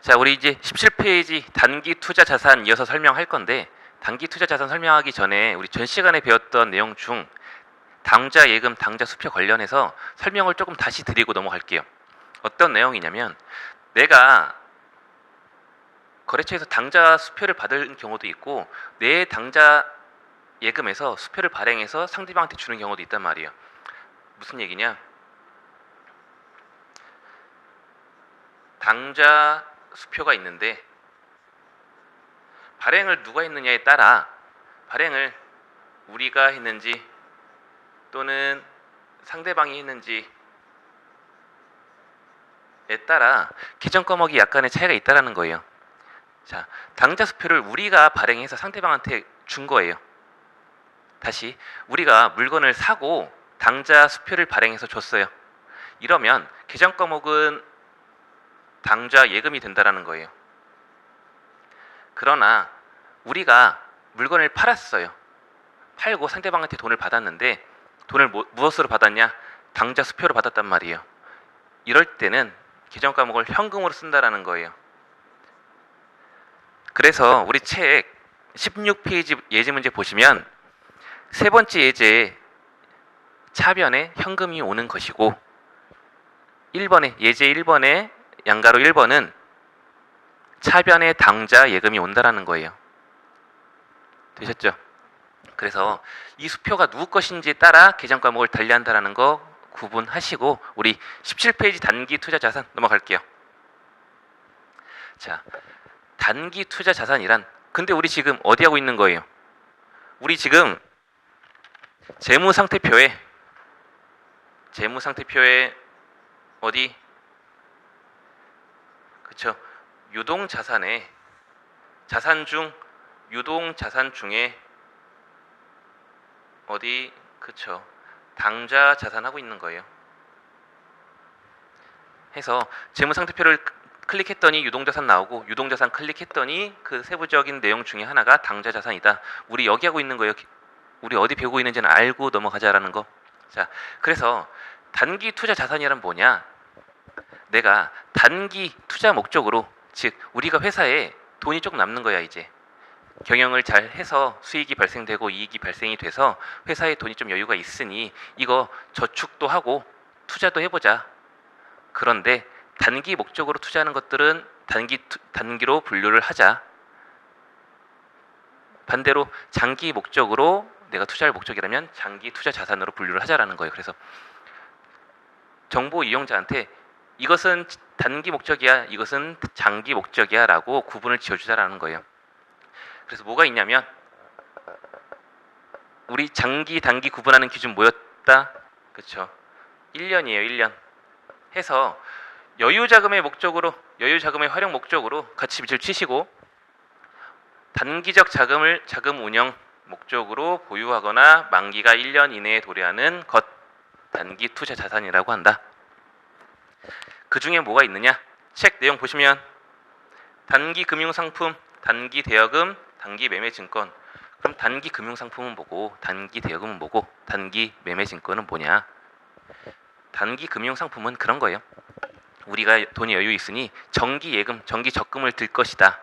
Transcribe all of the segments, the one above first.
자, 우리 이제 17페이지 단기 투자 자산 이어서 설명할 건데, 단기 투자 자산 설명하기 전에 우리 전 시간에 배웠던 내용 중 당좌 예금, 당좌 수표 관련해서 설명을 조금 다시 드리고 넘어갈게요. 어떤 내용이냐면, 내가 거래처에서 당좌 수표를 받을 경우도 있고, 내 당좌 예금에서 수표를 발행해서 상대방한테 주는 경우도 있단 말이에요. 무슨 얘기냐? 당좌 수표가 있는데 발행을 누가 했느냐에 따라, 발행을 우리가 했는지 또는 상대방이 했는지에 따라 계정 과목이 약간의 차이가 있다라는 거예요. 자, 당좌 수표를 우리가 발행해서 상대방한테 준 거예요. 다시, 우리가 물건을 사고 당좌 수표를 발행해서 줬어요. 이러면 계정 과목은 당좌 예금이 된다라는 거예요. 그러나 우리가 물건을 팔았어요. 팔고 상대방한테 돈을 받았는데, 돈을 무엇으로 받았냐? 당좌 수표로 받았단 말이에요. 이럴 때는 계정 과목을 현금으로 쓴다라는 거예요. 그래서 우리 책 16페이지 예제 문제 보시면 세 번째 예제에 차변에 현금이 오는 것이고, 1번에 예제 1번에 양가로 1번은 차변에 당좌 예금이 온다라는 거예요. 되셨죠? 그래서 이 수표가 누구 것인지에 따라 계정 과목을 달리한다라는 거 구분하시고, 우리 17페이지 단기 투자 자산 넘어갈게요. 자, 단기 투자 자산이란, 근데 우리 지금 어디 하고 있는 거예요? 우리 지금 재무상태표에 어디? 그쵸? 유동자산에, 자산 중 유동자산 중에 어디? 그쵸? 당좌 자산하고 있는 거예요. 해서 재무상태표를 클릭했더니 유동자산 나오고, 유동자산 클릭했더니 그 세부적인 내용 중에 하나가 당좌 자산이다. 우리 여기 하고 있는 거예요. 우리 어디 배우고 있는지는 알고 넘어가자라는 거. 자, 그래서 단기 투자 자산이란 뭐냐? 내가 단기 투자 목적으로, 즉 우리가 회사에 돈이 조금 남는 거야. 이제 경영을 잘 해서 수익이 발생되고 이익이 발생이 돼서 회사에 돈이 좀 여유가 있으니 이거 저축도 하고 투자도 해보자. 그런데 단기 목적으로 투자하는 것들은 단기로 분류를 하자. 반대로 장기 목적으로 내가 투자할 목적이라면 장기 투자 자산으로 분류를 하자라는 거예요. 그래서 정보 이용자한테 이것은 단기 목적이야, 이것은 장기 목적이야 라고 구분을 지어주자라는 거예요. 그래서 뭐가 있냐면, 우리 장기 단기 구분하는 기준 뭐였다? 그쵸? 1년이에요. 1년 해서 여유자금의 목적으로, 여유자금의 활용 목적으로 같이 밑을 치시고, 단기적 자금 운영 목적으로 보유하거나 만기가 1년 이내에 도래하는 것, 단기 투자 자산이라고 한다. 그 중에 뭐가 있느냐? 책 내용 보시면 단기 금융상품, 단기 대여금, 단기 매매증권. 그럼 단기 금융상품은 뭐고, 단기 대여금은 뭐고, 단기 매매증권은 뭐냐? 단기 금융상품은 그런 거예요. 우리가 돈이 여유 있으니 정기 예금, 정기 적금을 들 것이다.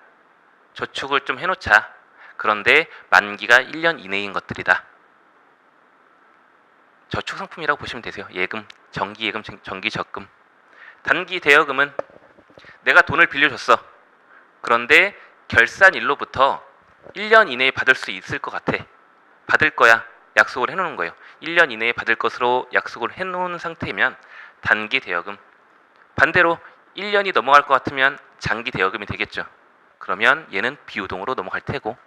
저축을 좀 해놓자. 그런데 만기가 1년 이내인 것들이다. 저축상품이라고 보시면 되세요. 예금, 정기 예금, 정기 적금. 단기 대여금은 내가 돈을 빌려줬어. 그런데 결산일로부터 1년 이내에 받을 수 있을 것 같아. 받을 거야. 약속을 해놓는 거예요. 1년 이내에 받을 것으로 약속을 해놓은 상태면 단기 대여금. 반대로 1년이 넘어갈 것 같으면 장기 대여금이 되겠죠. 그러면 얘는 비유동으로 넘어갈 테고,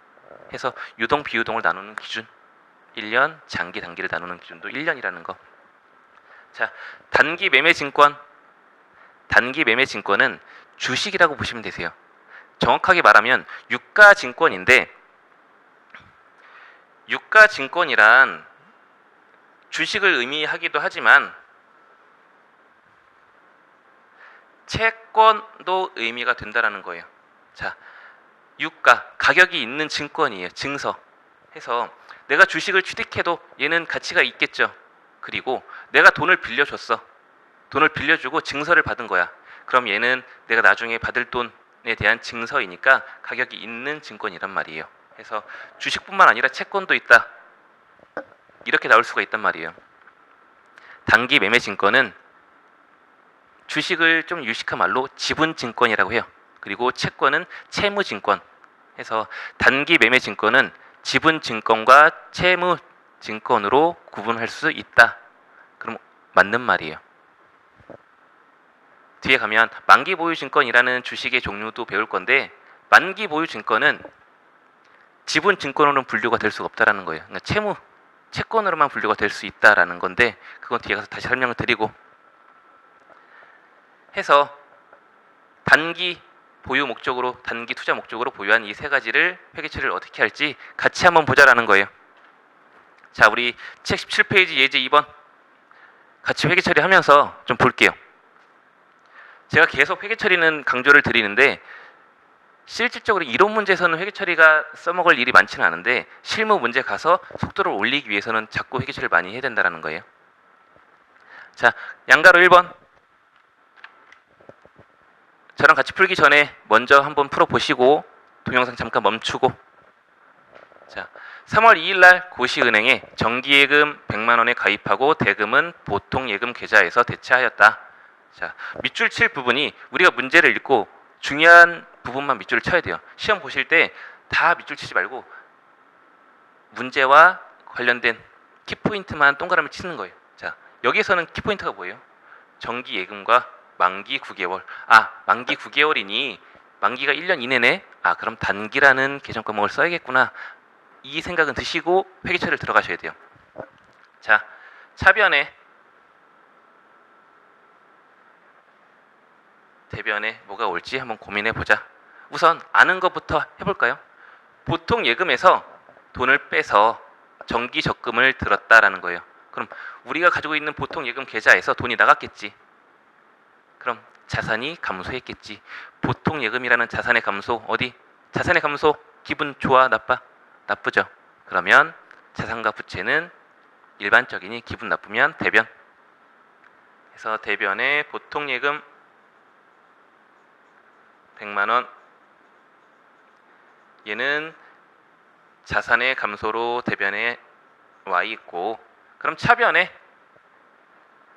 해서 유동 비유동을 나누는 기준, 1년, 장기 단기를 나누는 기준도 1년이라는 거. 자, 단기 매매증권. 단기 매매증권은 주식이라고 보시면 되세요. 정확하게 말하면 유가증권인데, 유가증권이란 주식을 의미하기도 하지만 채권도 의미가 된다라는 거예요. 자, 유가, 가격이 있는 증권이에요. 증서. 해서 내가 주식을 취득해도 얘는 가치가 있겠죠. 그리고 내가 돈을 빌려줬어. 돈을 빌려주고 증서를 받은 거야. 그럼 얘는 내가 나중에 받을 돈에 대한 증서이니까 가격이 있는 증권이란 말이에요. 그래서 주식뿐만 아니라 채권도 있다. 이렇게 나올 수가 있단 말이에요. 단기 매매 증권은 주식을 좀 유식한 말로 지분증권이라고 해요. 그리고 채권은 채무증권 해서 단기 매매 증권은 지분증권과 채무증권으로 구분할 수 있다. 그럼 맞는 말이에요. 뒤에 가면 만기 보유 증권이라는 주식의 종류도 배울 건데 만기 보유 증권은 지분 증권으로는 분류가 될 수가 없다라는 거예요. 그러니까 채권으로만 분류가 될 수 있다라는 건데 그건 뒤에 가서 다시 설명을 드리고 해서 단기 보유 목적으로 단기 투자 목적으로 보유한 이 세 가지를 회계 처리를 어떻게 할지 같이 한번 보자라는 거예요. 자, 우리 책 17페이지 예제 2번 같이 회계 처리하면서 좀 볼게요. 제가 계속 회계 처리는 강조를 드리는데 실질적으로 이론 문제에서는 회계 처리가 써먹을 일이 많지는 않은데 실무 문제 가서 속도를 올리기 위해서는 자꾸 회계 처리를 많이 해야 된다는 거예요. 자, 양가로 1번 저랑 같이 풀기 전에 먼저 한번 풀어보시고 동영상 잠깐 멈추고 자, 3월 2일 날 고시은행에 정기예금 100만 원에 가입하고 대금은 보통예금 계좌에서 대체하였다. 자, 밑줄 칠 부분이 우리가 문제를 읽고 중요한 부분만 밑줄을 쳐야 돼요. 시험 보실 때 다 밑줄 치지 말고 문제와 관련된 키포인트만 동그라미 치는 거예요. 자, 여기에서는 키포인트가 뭐예요? 정기예금과 만기 9개월. 아, 만기 9개월이니 만기가 1년 이내네. 아, 그럼 단기라는 계정 과목을 써야겠구나. 이 생각은 드시고 회계 처리를 들어가셔야 돼요. 자, 차변에 대변에 뭐가 올지 한번 고민해 보자. 우선 아는 것부터 해볼까요? 보통 예금에서 돈을 빼서 정기 적금을 들었다라는 거예요. 그럼 우리가 가지고 있는 보통 예금 계좌에서 돈이 나갔겠지. 그럼 자산이 감소했겠지. 보통 예금이라는 자산의 감소 어디? 자산의 감소 기분 좋아 나빠? 나쁘죠. 그러면 자산과 부채는 일반적이니 기분 나쁘면 대변. 그래서 대변에 보통 예금 100만 원 얘는 자산의 감소로 대변에 와 있고 그럼 차변에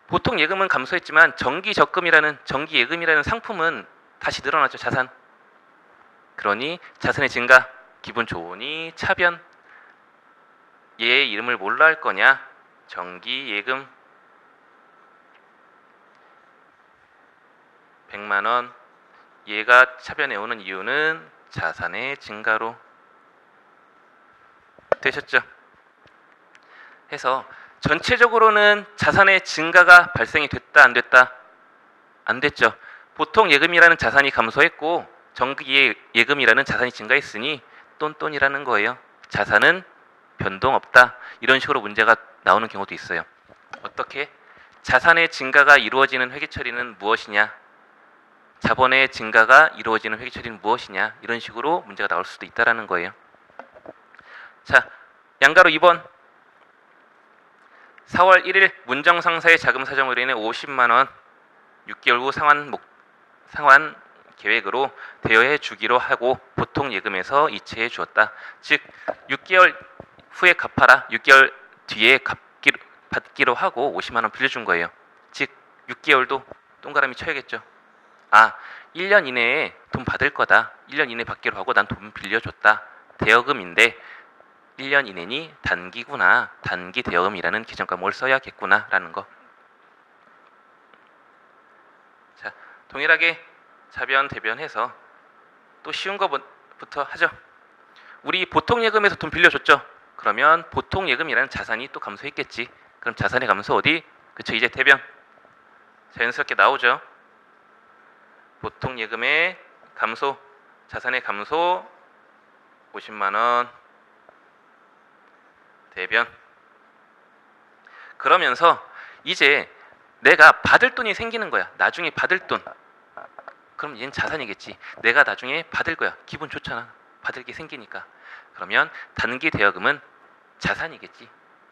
보통 예금은 감소했지만 정기 예금이라는 상품은 다시 늘어났죠. 자산. 그러니 자산의 증가 기분 좋으니 차변 얘의 이름을 뭘로 할 거냐? 정기 예금 100만 원 얘가 차변에 오는 이유는 자산의 증가로 되셨죠? 해서 전체적으로는 자산의 증가가 발생이 됐다 안 됐다? 안 됐죠. 보통 예금이라는 자산이 감소했고 정기 예금이라는 자산이 증가했으니 똔똔이라는 거예요. 자산은 변동 없다. 이런 식으로 문제가 나오는 경우도 있어요. 어떻게? 자산의 증가가 이루어지는 회계 처리는 무엇이냐? 자본의 증가가 이루어지는 회계 처리는 무엇이냐? 이런 식으로 문제가 나올 수도 있다라는 거예요. 자, 양가로 2번 4월 1일 문정상사의 자금 사정으로 인해 50만 원 6개월 후 상환 계획으로 대여해 주기로 하고 보통 예금에서 이체해 주었다. 즉 6개월 후에 갚아라. 6개월 뒤에 받기로 하고 50만 원 빌려준 거예요. 즉 6개월도 동그라미 쳐야겠죠. 아, 1년 이내에 돈 받을 거다. 1년 이내 받기로 하고 난 돈 빌려줬다. 대여금인데 1년 이내니 단기구나. 단기 대여금이라는 계정 과목을 써야겠구나 라는 거. 자, 동일하게 자변 대변해서 또 쉬운 거부터 하죠. 우리 보통 예금에서 돈 빌려줬죠. 그러면 보통 예금이라는 자산이 또 감소했겠지. 그럼 자산의 감소 어디? 그쵸, 이제 대변 자연스럽게 나오죠. 보통 예금의 감소, 자산의 감소 50만 원 대변. 그러면서 이제 내가 받을 돈이 생기는 거야. 나중에 받을 돈. 그럼 얘는 자산이겠지. 내가 나중에 받을 거야. 기분 좋잖아. 받을 게 생기니까. 그러면 단기 대여금은 자산이겠지.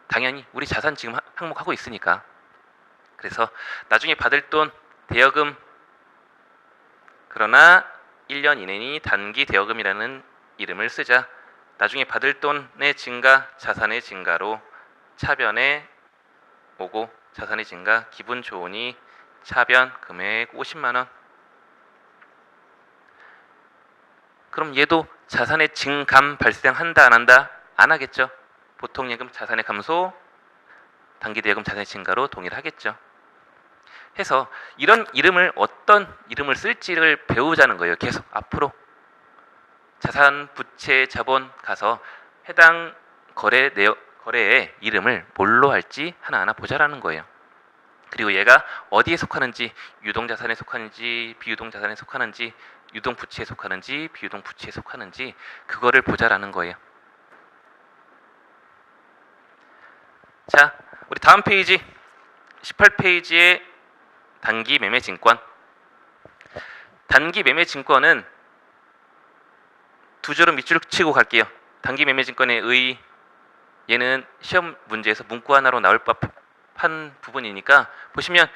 당연히 우리 자산 지금 항목하고 있으니까. 그래서 나중에 받을 돈 대여금 그러나 1년 이내니 단기 대여금이라는 이름을 쓰자. 나중에 받을 돈의 증가, 자산의 증가로 차변에 오고 자산의 증가, 기분 좋으니 차변 금액 50만 원. 그럼 얘도 자산의 증감 발생한다 안 한다? 안 하겠죠. 보통 예금 자산의 감소, 단기 대여금 자산의 증가로 동일하겠죠. 해서 이런 이름을 어떤 이름을 쓸지를 배우자는 거예요. 계속 앞으로 자산, 부채, 자본 가서 해당 거래의 이름을 뭘로 할지 하나하나 보자라는 거예요. 그리고 얘가 어디에 속하는지, 유동자산에 속하는지, 비유동자산에 속하는지, 유동부채에 속하는지, 비유동부채에 속하는지 그거를 보자라는 거예요. 자, 우리 다음 페이지 18페이지에 단기 매매 증권. 단기 매매 증권은 두 줄은 밑줄 치고 갈게요. 단기 매매 증권의 의, 얘는 시험 문제에서 문구 하나로 나올 법한 부분이니까 보시면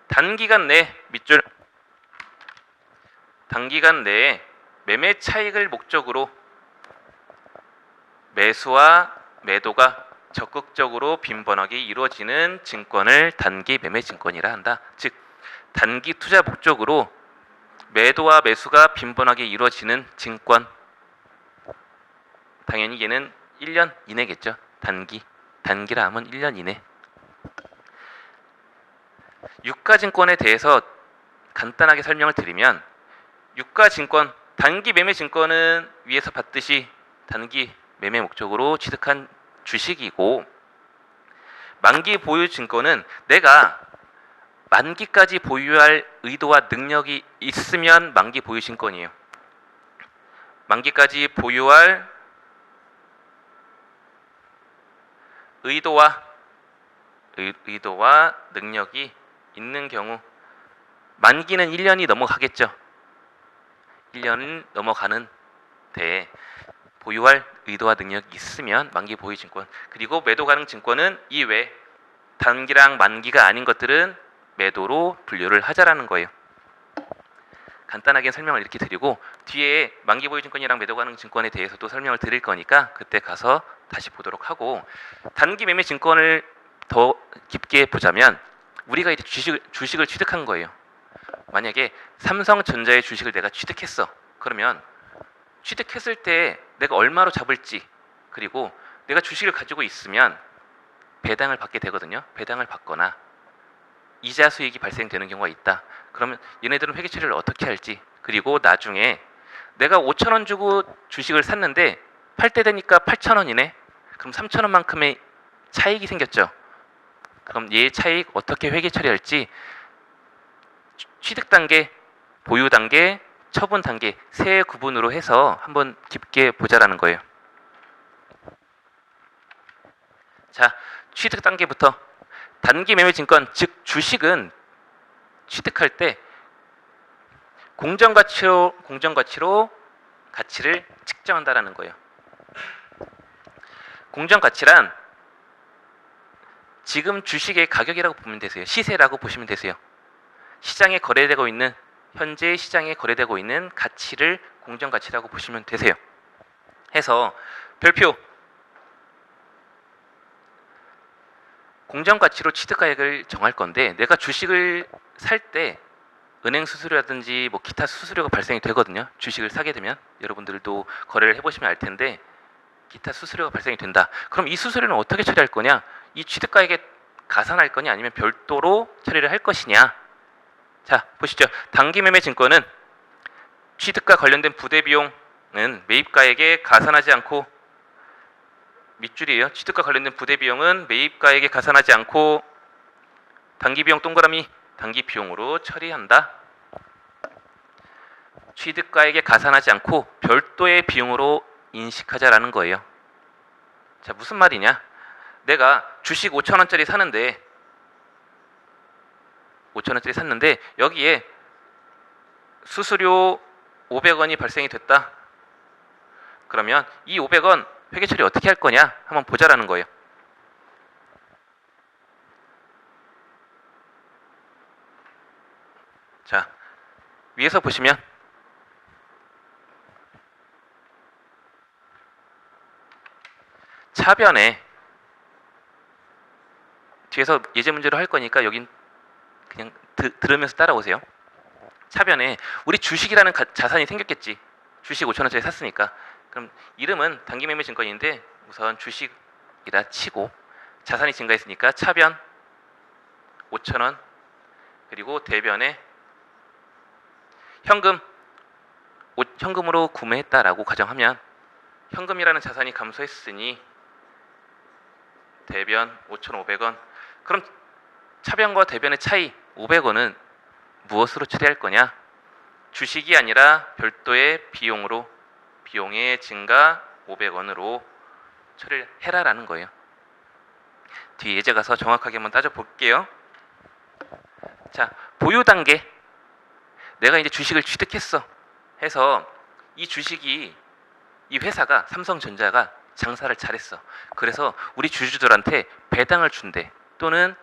단기간 내 밑줄, 단기간 내에 매매 차익을 목적으로 매수와 매도가 적극적으로 빈번하게 이루어지는 증권을 단기 매매 증권이라 한다. 즉 단기 투자 목적으로 매도와 매수가 빈번하게 이루어지는 증권. 당연히 얘는 1년 이내겠죠. 단기라 하면 1년 이내. 유가증권에 대해서 간단하게 설명을 드리면, 유가증권, 단기 매매 증권은 위에서 봤듯이 단기 매매 목적으로 취득한 주식이고, 만기 보유 증권은 내가 만기까지 보유할 의도와 능력이 있으면 만기 보유 증권이에요. 만기까지 보유할 의도와 능력이 있는 경우, 만기는 1년이 넘어가겠죠. 1년은 넘어가는데 보유할 의도와 능력이 있으면 만기 보유 증권. 그리고 매도 가능 증권은 이외 단기랑 만기가 아닌 것들은 매도로 분류를 하자라는 거예요. 간단하게 설명을 이렇게 드리고 뒤에 만기 보유 증권이랑 매도 가능 증권에 대해서도 설명을 드릴 거니까 그때 가서 다시 보도록 하고, 단기 매매 증권을 더 깊게 보자면 우리가 이제 주식을 취득한 거예요. 만약에 삼성전자의 주식을 내가 취득했어. 그러면 취득했을 때 내가 얼마로 잡을지, 그리고 내가 주식을 가지고 있으면 배당을 받게 되거든요. 배당을 받거나 이자 수익이 발생되는 경우가 있다. 그러면 얘네들은 회계 처리를 어떻게 할지, 그리고 나중에 내가 5,000원 주고 주식을 샀는데 팔 때 되니까 8,000원이네. 그럼 3,000원만큼의 차익이 생겼죠. 그럼 얘 차익 어떻게 회계 처리할지 취득 단계, 보유 단계, 처분 단계 세 구분으로 해서 한번 깊게 보자라는 거예요. 자, 취득 단계부터. 단기 매매 증권, 즉 주식은 취득할 때 공정가치로 가치를 측정한다라는 거예요. 공정가치란 지금 주식의 가격이라고 보면 되세요. 시세라고 보시면 되세요. 시장에 거래되고 있는, 현재 시장에 거래되고 있는 가치를 공정가치라고 보시면 되세요. 해서 별표, 공정가치로 취득가액을 정할 건데, 내가 주식을 살 때 은행 수수료라든지 뭐 기타 수수료가 발생이 되거든요. 주식을 사게 되면 여러분들도 거래를 해보시면 알 텐데 기타 수수료가 발생이 된다. 그럼 이 수수료는 어떻게 처리할 거냐? 이 취득가액에 가산할 거냐, 아니면 별도로 처리를 할 것이냐? 자, 보시죠. 단기 매매 증권은 취득과 관련된 부대 비용은 매입가액에 가산하지 않고, 밑줄이에요. 취득과 관련된 부대 비용은 매입가액에 가산하지 않고 단기 비용 동그라미 단기 비용으로 처리한다. 취득가액에 가산하지 않고 별도의 비용으로 인식하자라는 거예요. 자, 무슨 말이냐? 내가 주식 5,000원짜리 사는데 5,000원짜리 샀는데 여기에 수수료 500원이 발생이 됐다. 그러면 이 500원 회계 처리 어떻게 할 거냐? 한번 보자라는 거예요. 자, 위에서 보시면 차변에 뒤에서 예제 문제로 할 거니까 여긴 그냥 들으면서 따라오세요. 차변에 우리 주식이라는 자산이 생겼겠지. 주식 5천원짜리 샀으니까. 그럼 이름은 단기매매증권인데 우선 주식이라 치고 자산이 증가했으니까 차변 5천원 그리고 대변에 현금으로 구매했다라고 가정하면 현금이라는 자산이 감소했으니 대변 5,500원. 그럼 차변과 대변의 차이 500원은 무엇으로 처리할 거냐? 주식이 아니라 별도의 비용의 증가 500원으로 처리를 해라라는 거예요. 뒤에 예제 가서 정확하게 한번 따져볼게요. 자, 보유 단계. 내가 이제 주식을 취득했어. 해서 이 주식이 이 회사가 삼성전자가 장사를 잘했어. 그래서 우리 주주들한테 배당을 준대. 또는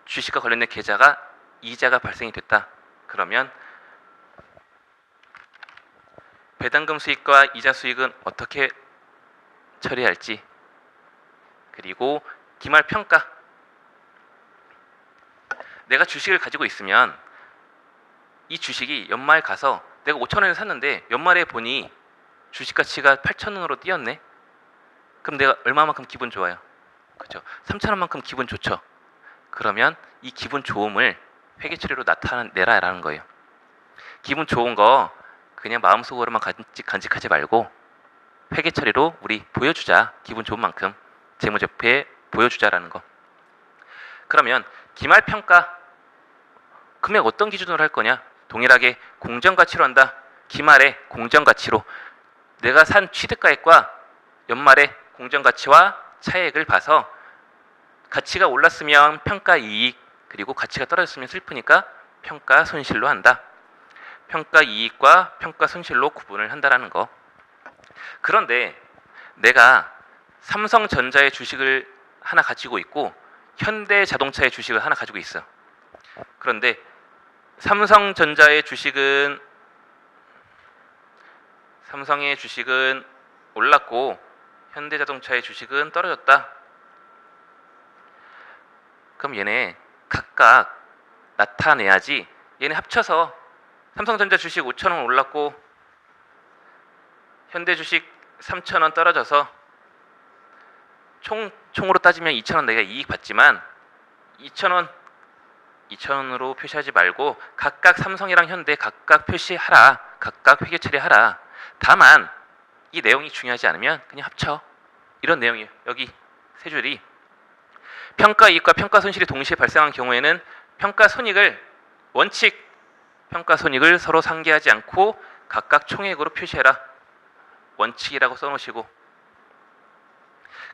주식과 관련된 계좌가 이자가 발생이 됐다. 그러면 배당금 수익과 이자 수익은 어떻게 처리할지, 그리고 기말 평가. 내가 주식을 가지고 있으면 이 주식이 연말 가서 내가 5,000원에 샀는데 연말에 보니 주식 가치가 8,000원으로 뛰었네. 그럼 내가 얼마만큼 기분 좋아요? 그죠? 3,000원만큼 기분 좋죠. 그러면 이 기분 좋음을 회계 처리로 나타내라라는 거예요. 기분 좋은 거 그냥 마음속으로만 간직하지 말고 회계 처리로 우리 보여주자. 기분 좋은 만큼 재무제표에 보여주자라는 거. 그러면 기말평가 금액 어떤 기준으로 할 거냐? 동일하게 공정가치로 한다. 기말에 공정가치로 내가 산 취득가액과 연말에 공정가치와 차액을 봐서 가치가 올랐으면 평가이익, 그리고 가치가 떨어졌으면 슬프니까 평가손실로 한다. 평가이익과 평가손실로 구분을 한다라는 거. 그런데 내가 삼성전자의 주식을 하나 가지고 있고 현대자동차의 주식을 하나 가지고 있어. 그런데 삼성의 주식은 올랐고 현대자동차의 주식은 떨어졌다. 그럼 얘네 각각 나타내야지. 얘네 합쳐서 삼성전자 주식 5,000원 올랐고 현대 주식 3,000원 떨어져서 총으로 따지면 2,000원 내가 이익 받지만 2,000원으로 표시하지 말고 각각 삼성이랑 현대 각각 표시하라. 각각 회계 처리하라. 다만 이 내용이 중요하지 않으면 그냥 합쳐. 이런 내용이에요. 여기 세 줄이 평가이익과 평가손실이 동시에 발생한 경우에는 평가손익을 서로 상계하지 않고 각각 총액으로 표시해라. 원칙이라고 써놓으시고,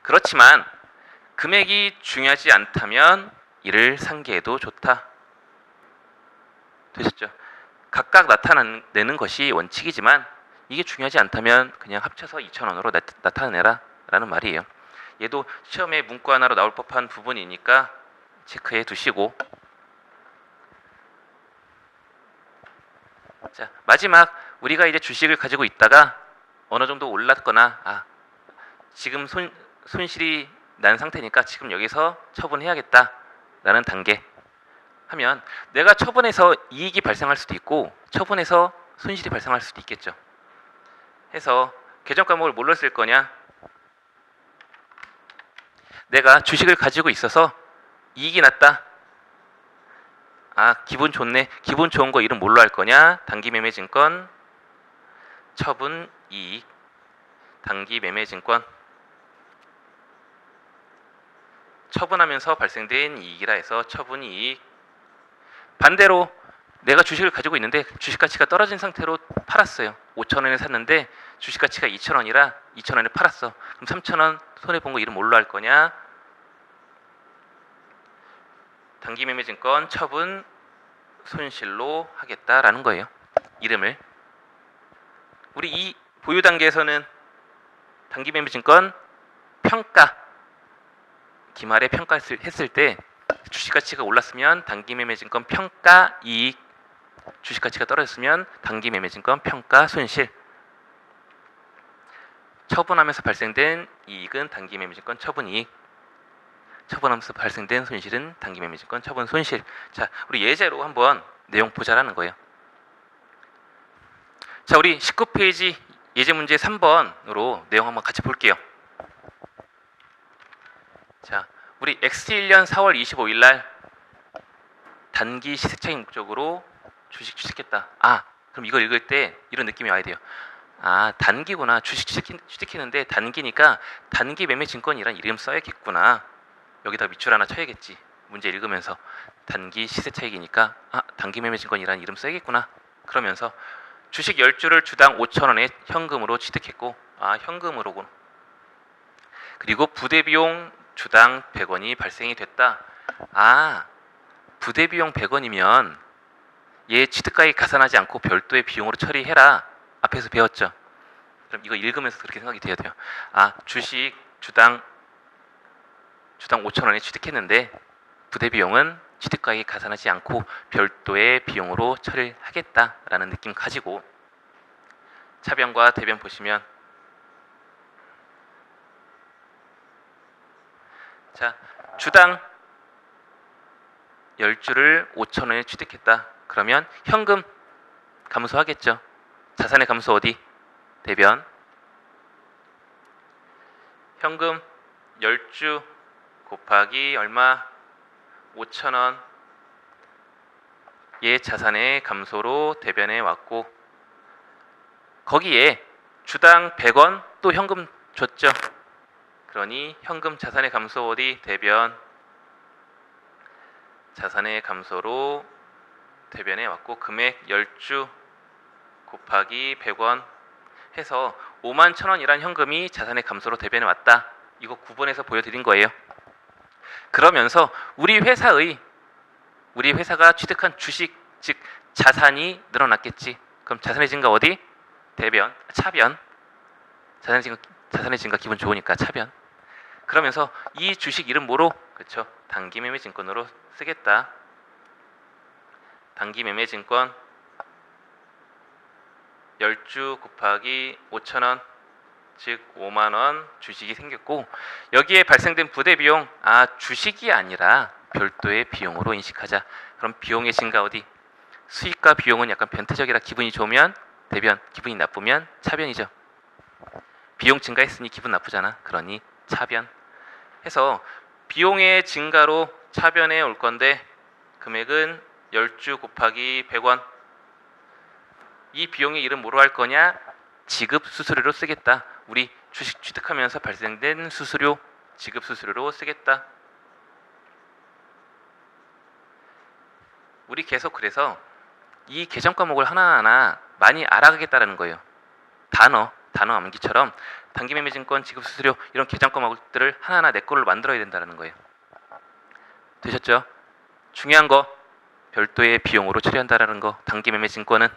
그렇지만 금액이 중요하지 않다면 이를 상계해도 좋다. 되셨죠? 각각 나타내는 것이 원칙이지만 이게 중요하지 않다면 그냥 합쳐서 2,000원으로 나타내라 라는 말이에요. 얘도 시험에 문구 하나로 나올 법한 부분이니까 체크해 두시고, 자, 마지막 우리가 이제 주식을 가지고 있다가 어느 정도 올랐거나 지금 손실이 난 상태니까 지금 여기서 처분해야겠다 라는 단계 하면, 내가 처분해서 이익이 발생할 수도 있고 처분해서 손실이 발생할 수도 있겠죠. 해서 개정 과목을 뭘로 쓸 거냐? 내가 주식을 가지고 있어서 이익이 났다. 기분 좋네. 기분 좋은 거 이름 뭘로 할 거냐? 단기매매증권 처분이익. 단기매매증권 처분하면서 발생된 이익이라 해서 처분이익. 반대로 내가 주식을 가지고 있는데 주식 가치가 떨어진 상태로 팔았어요. 5,000원에 샀는데 주식 가치가 2,000원이라 2,000원에 팔았어. 그럼 3,000원 손해본 거 이름 뭘로 할 거냐? 단기매매증권 처분 손실로 하겠다라는 거예요. 이름을. 우리 이 보유 단계에서는 단기매매증권 평가, 기말에 평가했을 때 주식 가치가 올랐으면 단기매매증권 평가 이익, 주식 가치가 떨어졌으면 단기매매증권 평가 손실. 처분하면서 발생된 이익은 단기매매증권 처분이익, 처분하면서 발생된 손실은 단기매매증권 처분 손실. 자, 우리 예제로 한번 내용 보자라는 거예요. 자, 우리 19페이지 예제 문제 3번으로 내용 한번 같이 볼게요. 자, 우리 X1년 4월 25일 날 단기 시세차익 목적으로 주식 취득했다. 그럼 이걸 읽을 때 이런 느낌이 와야 돼요. 단기구나. 주식 취득했는데 단기니까 단기 매매 증권이란 이름 써야겠구나. 여기다 밑줄 하나 쳐야겠지. 문제 읽으면서 단기 시세 차익이니까 단기 매매 증권이란 이름 써야겠구나. 그러면서 주식 10주를 주당 5,000원에 현금으로 취득했고 현금으로군. 그리고 부대비용 주당 100원이 발생이 됐다. 부대비용 100원이면 얘 취득가액 가산하지 않고 별도의 비용으로 처리해라. 앞에서 배웠죠. 그럼 이거 읽으면서 그렇게 생각이 돼야 돼요. 주식 주당 5,000원에 취득했는데 부대비용은 취득가액 가산하지 않고 별도의 비용으로 처리를 하겠다라는 느낌 가지고 차변과 대변 보시면, 자, 주당 10주를 5,000원에 취득했다. 그러면 현금 감소하겠죠. 자산의 감소 어디? 대변. 현금 10주 곱하기 얼마? 5,000원. 얘 자산의 감소로 대변에 왔고, 거기에 주당 100원 또 현금 줬죠. 그러니 현금 자산의 감소 어디? 대변. 자산의 감소로 대변에 왔고, 금액 10주 곱하기 100원 해서 51,000원이란 현금이 자산의 감소로 대변에 왔다. 이거 9번에서 보여드린 거예요. 그러면서 우리 회사가 취득한 주식, 즉 자산이 늘어났겠지. 그럼 자산의 증가 어디? 대변, 차변. 자산의 증가 기분 좋으니까 차변. 그러면서 이 주식 이름 뭐로? 그렇죠. 단기매매증권으로 쓰겠다. 단기매매증권 10주 곱하기 5,000원, 즉 5만원 주식이 생겼고, 여기에 발생된 부대비용, 주식이 아니라 별도의 비용으로 인식하자. 그럼 비용의 증가 어디? 수익과 비용은 약간 변태적이라 기분이 좋으면 대변, 기분이 나쁘면 차변이죠. 비용 증가했으니 기분 나쁘잖아. 그러니 차변 해서 비용의 증가로 차변에 올 건데, 금액은 10주 곱하기 100원. 이 비용의 이름 뭐로 할 거냐? 지급 수수료로 쓰겠다. 우리 주식 취득하면서 발생된 수수료, 지급 수수료로 쓰겠다. 우리 계속 그래서 이 계정 과목을 하나하나 많이 알아가겠다라는 거예요. 단어 암기처럼 단기매매증권, 지급 수수료 이런 계정 과목들을 하나하나 내 걸로 만들어야 된다는 거예요. 되셨죠? 중요한 거 별도의 비용으로 처리한다라는 거. 단기매매증권은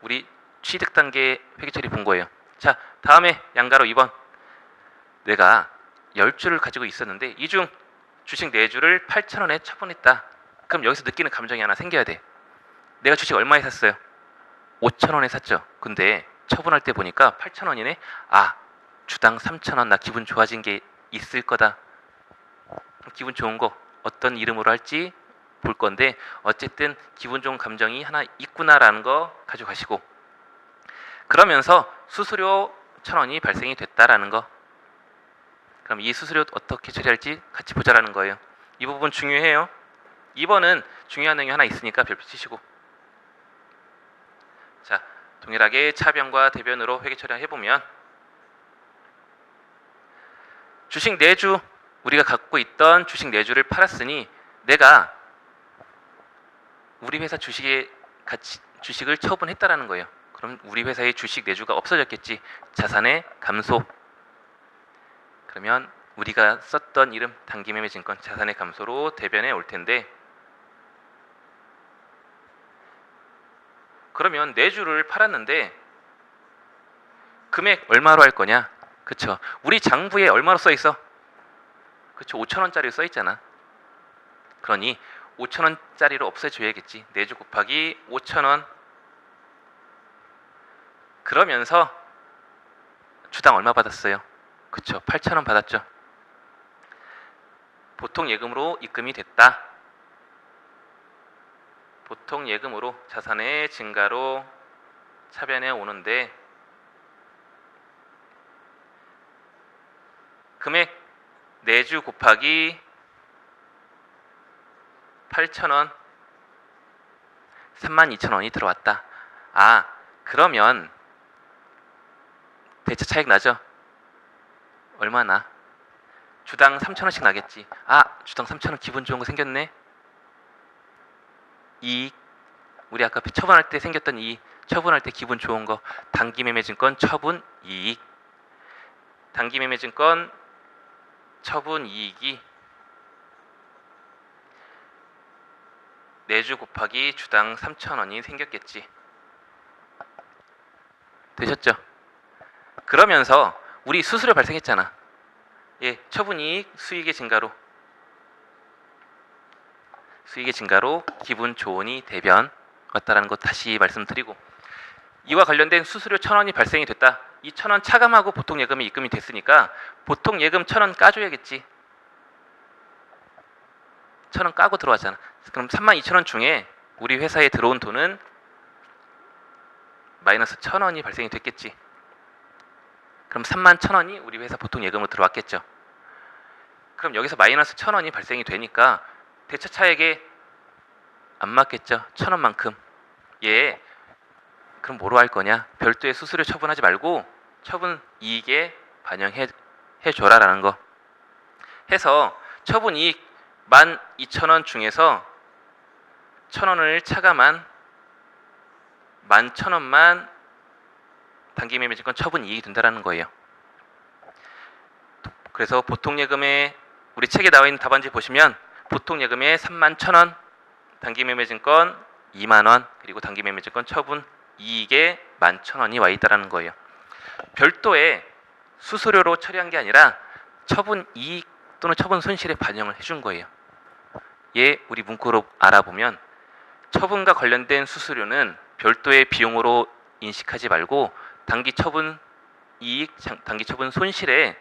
우리 취득 단계 회계처리 본 거예요. 자, 다음에 양가로 2번. 내가 10주를 가지고 있었는데 이 중 주식 4주를 8,000원에 처분했다. 그럼 여기서 느끼는 감정이 하나 생겨야 돼. 내가 주식 얼마에 샀어요? 5,000원에 샀죠. 근데 처분할 때 보니까 8,000원이네. 주당 3,000원. 나 기분 좋아진 게 있을 거다. 그럼 기분 좋은 거 어떤 이름으로 할지 볼 건데, 어쨌든 기분 좋은 감정이 하나 있구나라는 거 가져가시고, 그러면서 수수료 1,000원이 발생이 됐다라는 거. 그럼 이 수수료 어떻게 처리할지 같이 보자라는 거예요. 이 부분 중요해요. 2번은 중요한 내용이 하나 있으니까 별표 치시고. 자, 동일하게 차변과 대변으로 회계 처리해보면, 주식 4주, 우리가 갖고 있던 주식 4주를 팔았으니 내가 우리 회사 주식을 처분했다라는 거예요. 그럼 우리 회사의 주식 4주가 없어졌겠지. 자산의 감소. 그러면 우리가 썼던 이름 단기매매증권 자산의 감소로 대변에 올 텐데, 그러면 4주를 팔았는데 금액 얼마로 할 거냐? 그쵸? 우리 장부에 얼마로 써 있어? 그쵸? 5,000원짜리 써 있잖아. 그러니 5,000원짜리로 없애줘야겠지. 4주 곱하기 5,000원. 그러면서 주당 얼마 받았어요? 그쵸, 8,000원 받았죠. 보통 예금으로 입금이 됐다. 보통 예금으로 자산의 증가로 차변해 오는데 금액 내주 곱하기 8,000원 32,000원이 들어왔다. 아, 그러면 대차 차익 나죠? 얼마나? 주당 3,000원씩 나겠지. 아, 주당 3,000원 기분 좋은 거 생겼네. 이익, 우리 아까 처분할 때 생겼던 이 처분할 때 기분 좋은 거, 단기매매증권 처분 이익. 단기매매증권 처분 이익이 내주 곱하기 주당 3,000원이 생겼겠지. 되셨죠? 그러면서 우리 수수료 발생했잖아. 예, 처분이익 수익의 증가로 기분 좋으니 대변 왔다라는 것 다시 말씀드리고, 이와 관련된 수수료 1,000원이 발생이 됐다. 이 1,000원 차감하고 보통 예금이 입금이 됐으니까 보통 예금 1,000원 까줘야겠지. 1,000원 까고 들어왔잖아. 그럼 32,000원 중에 우리 회사에 들어온 돈은 마이너스 1,000원이 발생이 됐겠지. 그럼 31,000원이 우리 회사 보통 예금으로 들어왔겠죠. 그럼 여기서 마이너스 1,000원이 발생이 되니까 대차 차액에 안 맞겠죠. 1,000원만큼. 예. 그럼 뭐로 할 거냐? 별도의 수수료 처분하지 말고 처분 이익에 반영해 줘라라는 거. 해서 처분 이익 12,000원 중에서 1,000원을 차감한 11,000원만 단기매매증권 처분 이익이 된다라는 거예요. 그래서 보통예금에 우리 책에 나와 있는 답안지 보시면 보통예금에 31,000원, 단기매매증권 2만원, 그리고 단기매매증권 처분 이익에 11,000원이 와 있다라는 거예요. 별도의 수수료로 처리한 게 아니라 처분 이익 또는 처분 손실에 반영을 해준 거예요. 예, 우리 문구로 알아보면 처분과 관련된 수수료는 별도의 비용으로 인식하지 말고 단기 처분 이익, 단기 처분 손실에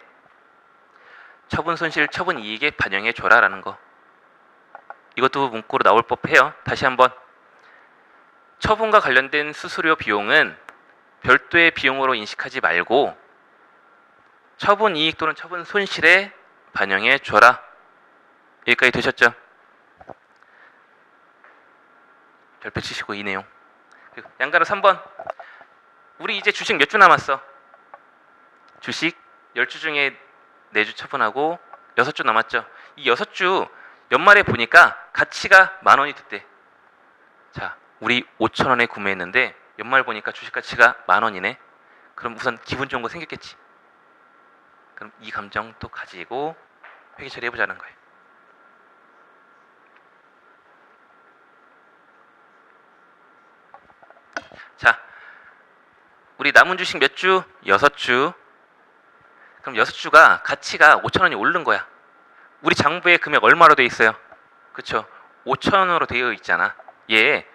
처분 손실, 처분 이익에 반영해 줘라라는 거. 이것도 문구로 나올 법해요. 다시 한번. 처분과 관련된 수수료 비용은 별도의 비용으로 인식하지 말고 처분 이익 또는 처분 손실에 반영해 줘라. 여기까지 되셨죠? 별표 치시고 이 내용. 양가로 3번. 우리 이제 주식 몇 주 남았어? 주식 10주 중에 4주 처분하고 6주 남았죠. 이 6주 연말에 보니까 가치가 10,000원이 됐대. 자, 우리 5,000원에 구매했는데 연말 보니까 주식 가치가 10,000원이네. 그럼 우선 기분 좋은 거 생겼겠지. 그럼 이 감정 또 가지고 회계 처리해보자는 거예요. 자, 우리 남은 주식 몇 주? 6주. 그럼 6주가 가치가 5,000원이 오른 거야. 우리 장부에 금액 얼마로 돼 있어요? 그쵸? 5,000원으로 되어 있잖아. 얘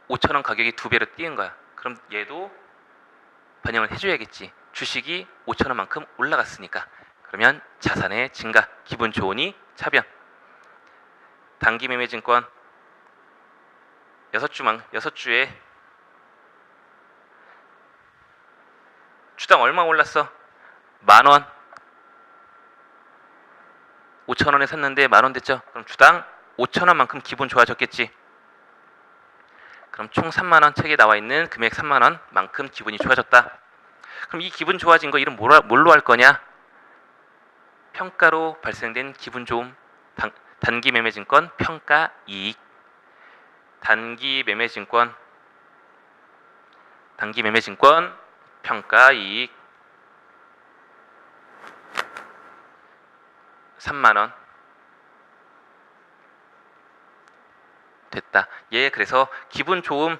5,000원 가격이 2배로 뛰는 거야. 그럼 얘도 반영을 해줘야겠지. 주식이 5,000원만큼 올라갔으니까. 그러면 자산의 증가, 기분 좋으니 차변. 단기매매증권 6주에 주당 얼마 올랐어? 10,000원. 5,000원에 샀는데 10,000원 됐죠? 그럼 주당 5,000원만큼 기분 좋아졌겠지. 그럼 총 30,000원, 책에 나와 있는 금액 30,000원만큼 기분이 좋아졌다. 그럼 이 기분 좋아진 거 이름 뭘로 할 거냐? 평가로 발생된 기분 좋음. 단기매매증권 평가이익. 단기매매증권 평가이익 30,000원 됐다. 예, 그래서 기분 좋음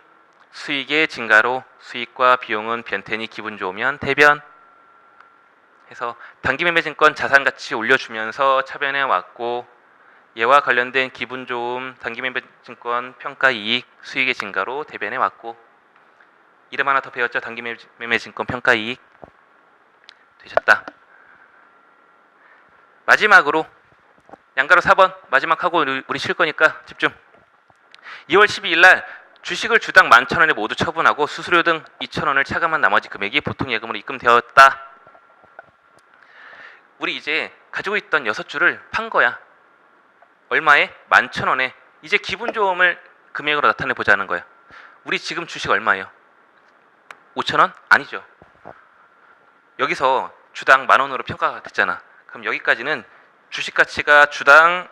수익의 증가로 수익과 비용은 변태니 기분 좋으면 대변 해서 단기매매증권 자산가치 올려주면서 차변해 왔고, 얘와 관련된 기분 좋음 단기매매증권 평가이익 수익의 증가로 대변해 왔고, 이름 하나 더 배웠죠. 단기매매증권 평가이익 되셨다. 마지막으로 양가로 4번 마지막 하고 우리 쉴 거니까 집중. 2월 12일 날 주식을 주당 11,000원에 모두 처분하고 수수료 등 2,000원을 차감한 나머지 금액이 보통 예금으로 입금되었다. 우리 이제 가지고 있던 6주를 판 거야. 얼마에? 11,000원에. 이제 기분 좋음을 금액으로 나타내 보자는 거야. 우리 지금 주식 얼마예요? 5,000원? 아니죠. 여기서 주당 10,000원으로 평가가 됐잖아. 그럼 여기까지는 주식 가치가 주당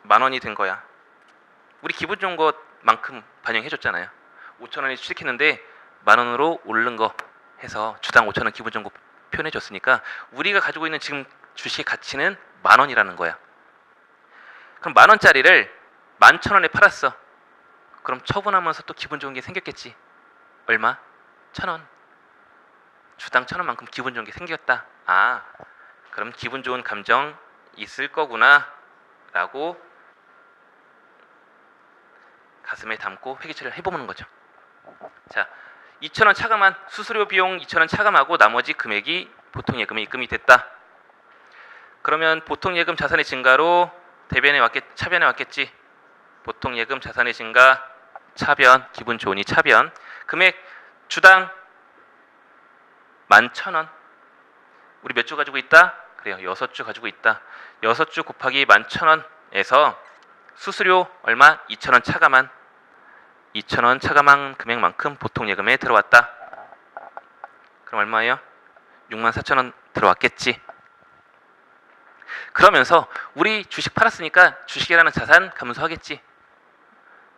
10,000원이 된 거야. 우리 기분 좋은 것만큼 반영해 줬잖아요. 5,000원에 취득했는데 10,000원으로 오른 거 해서 주당 5,000원 기분 좋은 거 표현해 줬으니까 우리가 가지고 있는 지금 주식의 가치는 10,000원이라는 거야. 그럼 10,000원짜리를 11,000원에 팔았어. 그럼 처분하면서 또 기분 좋은 게 생겼겠지. 얼마? 1,000원. 주당 1,000원만큼 기분 좋은 게 생겼다. 아, 그럼 기분 좋은 감정 있을 거구나 라고 가슴에 담고 회계처리를 해보는 거죠. 자, 2,000원 차감한 수수료 비용 2,000원 차감하고 나머지 금액이 보통 예금에 입금이 됐다. 그러면 보통 예금 자산의 증가로 차변에 왔겠지. 보통 예금 자산의 증가 차변, 기분 좋으니 차변. 금액 주당 11,000원. 우리 몇 주 가지고 있다? 그래요. 6주 가지고 있다. 6주 곱하기 11,000원에서 수수료 얼마? 2,000원 차감한 2,000원 차감한 금액만큼 보통 예금에 들어왔다. 그럼 얼마예요? 64,000원 들어왔겠지. 그러면서 우리 주식 팔았으니까 주식이라는 자산 감소하겠지.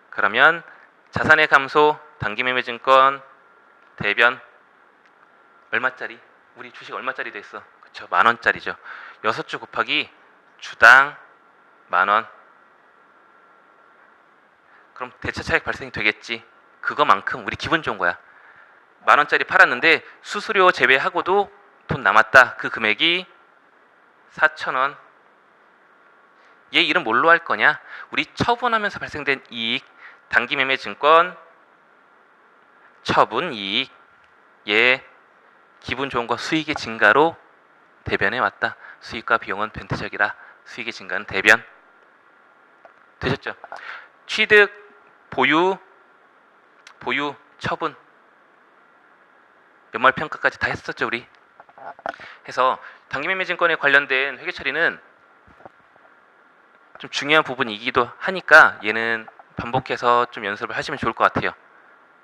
그러면 자산의 감소, 단기매매증권 대변 얼마짜리? 우리 주식 얼마짜리 됐어? 그쵸, 10,000원짜리죠. 6주 곱하기 주당 10,000원. 그럼 대차 차익 발생이 되겠지. 그거만큼 우리 기분 좋은 거야. 10,000원짜리 팔았는데 수수료 제외하고도 돈 남았다. 그 금액이 4,000원. 얘 이름 뭘로 할 거냐? 우리 처분하면서 발생된 이익, 단기매매 증권 처분 이익. 얘 기분 좋은 거 수익의 증가로 대변해 왔다. 수익과 비용은 변태적이라 수익의 증가는 대변. 되셨죠? 취득, 보유, 처분, 연말평가까지 다 했었죠 우리. 해서 단기매매증권에 관련된 회계처리는 좀 중요한 부분이기도 하니까 얘는 반복해서 좀 연습을 하시면 좋을 것 같아요.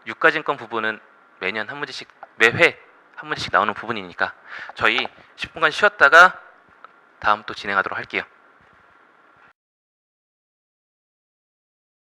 유가증권 부분은 매년 한 문제씩, 매회 한 문제씩 나오는 부분이니까 저희 10분간 쉬었다가 다음 또 진행하도록 할게요.